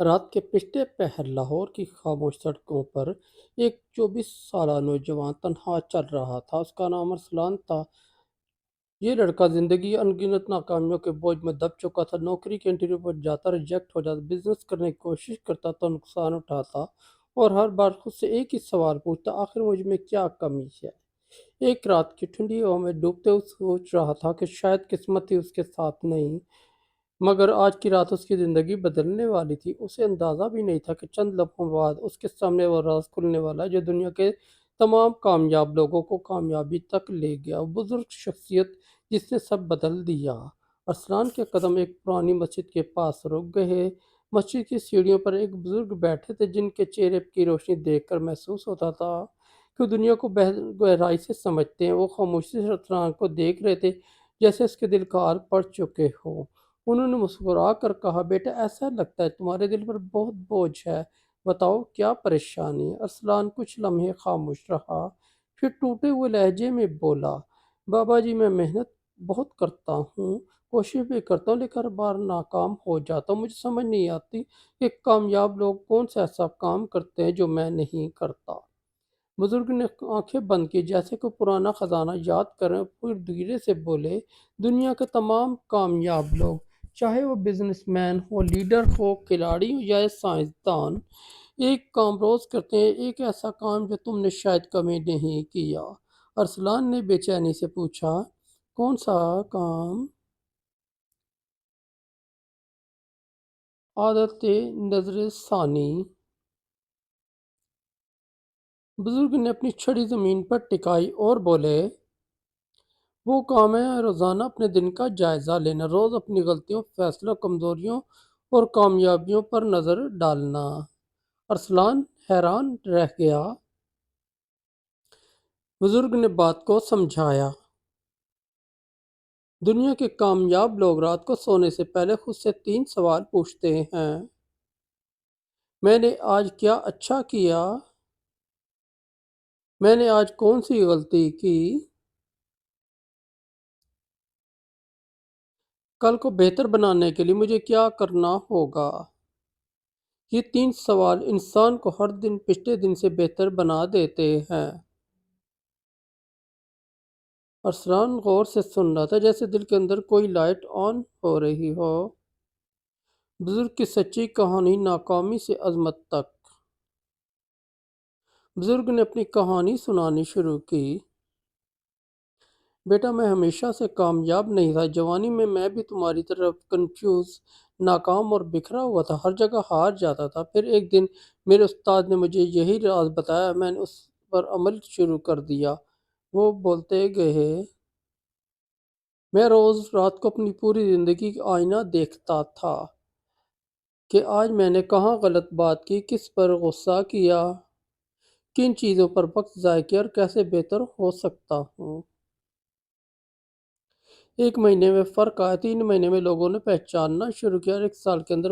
رات کے پچھلے پہر لاہور کی خاموش سڑکوں پر ایک 24 سالہ نوجوان تنہا چل رہا تھا۔ اس کا نام ارسلان تھا۔ یہ لڑکا زندگی انگنت ناکامیوں کے بوجھ میں دب چکا تھا۔ نوکری کے انٹرویو پر جاتا، ریجیکٹ ہو جاتا، بزنس کرنے کی کوشش کرتا تو نقصان اٹھاتا، اور ہر بار خود سے ایک ہی سوال پوچھتا: آخر مجھ میں کیا کمی ہے؟ ایک رات کی ٹھنڈی ہوا میں ڈوبتے ہوئے سوچ رہا تھا کہ شاید قسمت ہی اس کے ساتھ نہیں، مگر آج کی رات اس کی زندگی بدلنے والی تھی۔ اسے اندازہ بھی نہیں تھا کہ چند لمحوں بعد اس کے سامنے وہ راز کھلنے والا ہے جو دنیا کے تمام کامیاب لوگوں کو کامیابی تک لے گیا۔ وہ بزرگ شخصیت جس نے سب بدل دیا۔ ارسلان کے قدم ایک پرانی مسجد کے پاس رک گئے۔ مسجد کی سیڑھیوں پر ایک بزرگ بیٹھے تھے جن کے چہرے کی روشنی دیکھ کر محسوس ہوتا تھا کہ وہ دنیا کو گہرائی سے سمجھتے ہیں۔ وہ خاموشی سے ارسلان کو دیکھ رہے تھے، جیسے اس کے دل کا حال پڑھ چکے ہوں۔ انہوں نے مسکرا کر کہا: بیٹا، ایسا لگتا ہے تمہارے دل پر بہت بوجھ ہے، بتاؤ کیا پریشانی ہے؟ ارسلان کچھ لمحے خاموش رہا، پھر ٹوٹے ہوئے لہجے میں بولا: بابا جی، میں محنت بہت کرتا ہوں، کوشش بھی کرتا ہوں، لیکن ہر بار ناکام ہو جاتا ہوں۔ مجھے سمجھ نہیں آتی کہ کامیاب لوگ کون سا ایسا کام کرتے ہیں جو میں نہیں کرتا۔ بزرگ نے آنکھیں بند کی، جیسے کوئی پرانا خزانہ یاد کریں، پھر دھیرے سے بولے: دنیا کے تمام کامیاب لوگ، چاہے وہ بزنس مین ہو، لیڈر ہو، کھلاڑی ہو یا سائنسدان، ایک کام روز کرتے ہیں، ایک ایسا کام جو تم نے شاید کبھی نہیں کیا۔ ارسلان نے بے چینی سے پوچھا: کون سا کام؟ عادت نظر ثانی۔ بزرگ نے اپنی چھڑی زمین پر ٹکائی اور بولے: وہ کام ہے روزانہ اپنے دن کا جائزہ لینا، روز اپنی غلطیوں، فیصلوں، کمزوریوں اور کامیابیوں پر نظر ڈالنا۔ ارسلان حیران رہ گیا۔ بزرگ نے بات کو سمجھایا: دنیا کے کامیاب لوگ رات کو سونے سے پہلے خود سے 3 سوال پوچھتے ہیں: میں نے آج کیا اچھا کیا؟ میں نے آج کون سی غلطی کی؟ کل کو بہتر بنانے کے لیے مجھے کیا کرنا ہوگا؟ یہ 3 سوال انسان کو ہر دن پچھلے دن سے بہتر بنا دیتے ہیں۔ ارسلان غور سے سن رہا تھا، جیسے دل کے اندر کوئی لائٹ آن ہو رہی ہو۔ بزرگ کی سچی کہانی، ناکامی سے عظمت تک۔ بزرگ نے اپنی کہانی سنانی شروع کی: بیٹا، میں ہمیشہ سے کامیاب نہیں تھا۔ جوانی میں بھی تمہاری طرف کنفیوز، ناکام اور بکھرا ہوا تھا، ہر جگہ ہار جاتا تھا۔ پھر ایک دن میرے استاد نے مجھے یہی راز بتایا، میں نے اس پر عمل شروع کر دیا۔ وہ بولتے گئے: میں روز رات کو اپنی پوری زندگی کا آئینہ دیکھتا تھا کہ آج میں نے کہاں غلط بات کی، کس پر غصہ کیا، کن چیزوں پر وقت ضائع کیا، اور کیسے بہتر ہو سکتا ہوں۔ 1 مہینے میں فرق آیا، 3 مہینے میں لوگوں نے پہچاننا شروع کیا، اور 1 سال کے اندر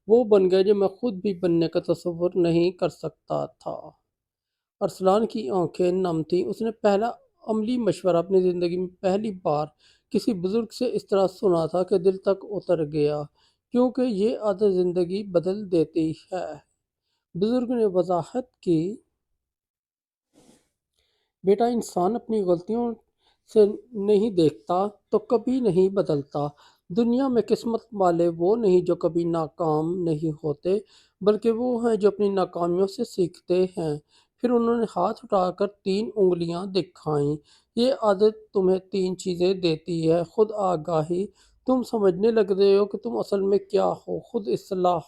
وہ بن گئے جو میں خود بھی بننے کا تصور نہیں کر سکتا تھا۔ ارسلان کی آنکھیں نم تھیں۔ اس نے پہلا عملی مشورہ اپنی زندگی میں پہلی بار کسی بزرگ سے اس طرح سنا تھا کہ دل تک اتر گیا، کیونکہ یہ عادت زندگی بدل دیتی ہے۔ بزرگ نے وضاحت کی: بیٹا، انسان اپنی غلطیوں سے نہیں دیکھتا تو کبھی نہیں بدلتا۔ دنیا میں قسمت والے وہ نہیں جو کبھی ناکام نہیں ہوتے، بلکہ وہ ہیں جو اپنی ناکامیوں سے سیکھتے ہیں۔ پھر انہوں نے ہاتھ اٹھا کر 3 انگلیاں دکھائیں: یہ عادت تمہیں 3 چیزیں دیتی ہے: خود آگاہی، تم سمجھنے لگتے ہو کہ تم اصل میں کیا ہو; خود اصلاح،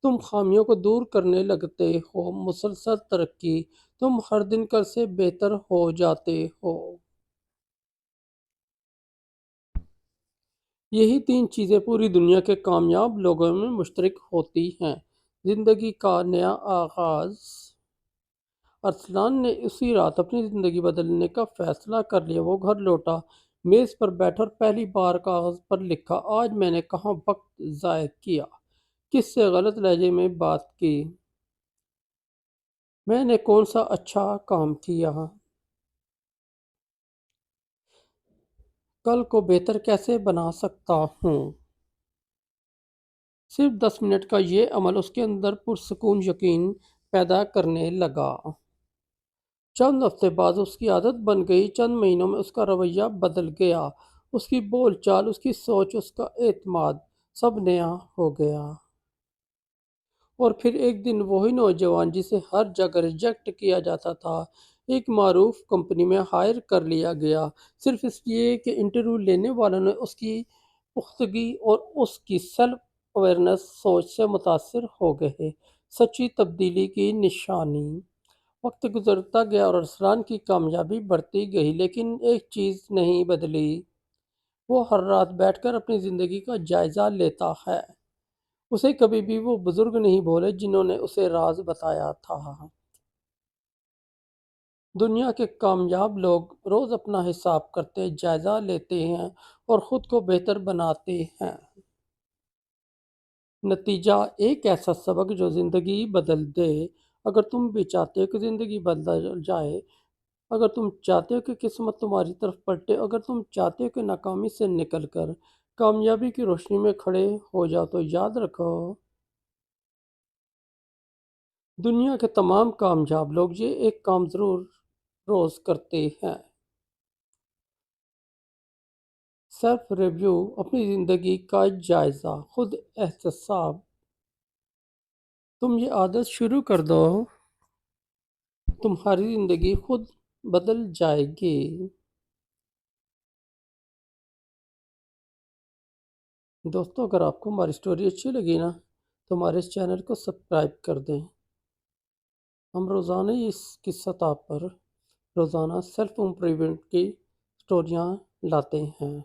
تم خامیوں کو دور کرنے لگتے ہو; مسلسل ترقی، تم ہر دن کل سے بہتر ہو جاتے ہو۔ یہی 3 چیزیں پوری دنیا کے کامیاب لوگوں میں مشترک ہوتی ہیں: زندگی کا نیا آغاز۔ ارسلان نے اسی رات اپنی زندگی بدلنے کا فیصلہ کر لیا۔ وہ گھر لوٹا، میز پر بیٹھا اور پہلی بار کاغذ پر لکھا: آج میں نے کہاں وقت ضائع کیا، کس سے غلط لہجے میں بات کی، میں نے کون سا اچھا کام کیا، کل کو بہتر کیسے بنا سکتا ہوں۔ صرف 10 منٹ کا یہ عمل اس کے اندر پرسکون یقین پیدا کرنے لگا۔ چند ہفتے بعد اس کی عادت بن گئی، چند مہینوں میں اس کا رویہ بدل گیا، اس کی بول چال، اس کی سوچ، اس کا اعتماد سب نیا ہو گیا۔ اور پھر ایک دن وہی نوجوان جسے ہر جگہ ریجیکٹ کیا جاتا تھا، ایک معروف کمپنی میں ہائر کر لیا گیا، صرف اس لیے کہ انٹرویو لینے والوں نے اس کی پختگی اور اس کی سیلف اویئرنس سوچ سے متاثر ہو گئے۔ سچی تبدیلی کی نشانی۔ وقت گزرتا گیا اور ارسلان کی کامیابی بڑھتی گئی، لیکن ایک چیز نہیں بدلی۔ وہ ہر رات بیٹھ کر اپنی زندگی کا جائزہ لیتا ہے۔ اسے کبھی بھی وہ بزرگ نہیں بھولے جنہوں نے اسے راز بتایا تھا۔ دنیا کے کامیاب لوگ روز اپنا حساب کرتے، جائزہ لیتے ہیں اور خود کو بہتر بناتے ہیں۔ نتیجہ ایک ایسا سبق جو زندگی بدل دے۔ اگر تم بھی چاہتے ہو کہ زندگی بدل جائے، اگر تم چاہتے ہو کہ قسمت تمہاری طرف پلٹے، اگر تم چاہتے ہو کہ ناکامی سے نکل کر کامیابی کی روشنی میں کھڑے ہو جاؤ، تو یاد رکھو، دنیا کے تمام کامیاب لوگ یہ ایک کام ضرور روز کرتے ہیں: سیلف ریویو، اپنی زندگی کا جائزہ، خود احتساب۔ تم یہ عادت شروع کر دو، تمہاری زندگی خود بدل جائے گی۔ دوستو، اگر آپ کو ہماری سٹوری اچھی لگی نا تو ہمارے اس چینل کو سبسکرائب کر دیں۔ ہم روزانہ اس کی سطح پر روزانہ سیلف امپرومنٹ کی سٹوریاں لاتے ہیں۔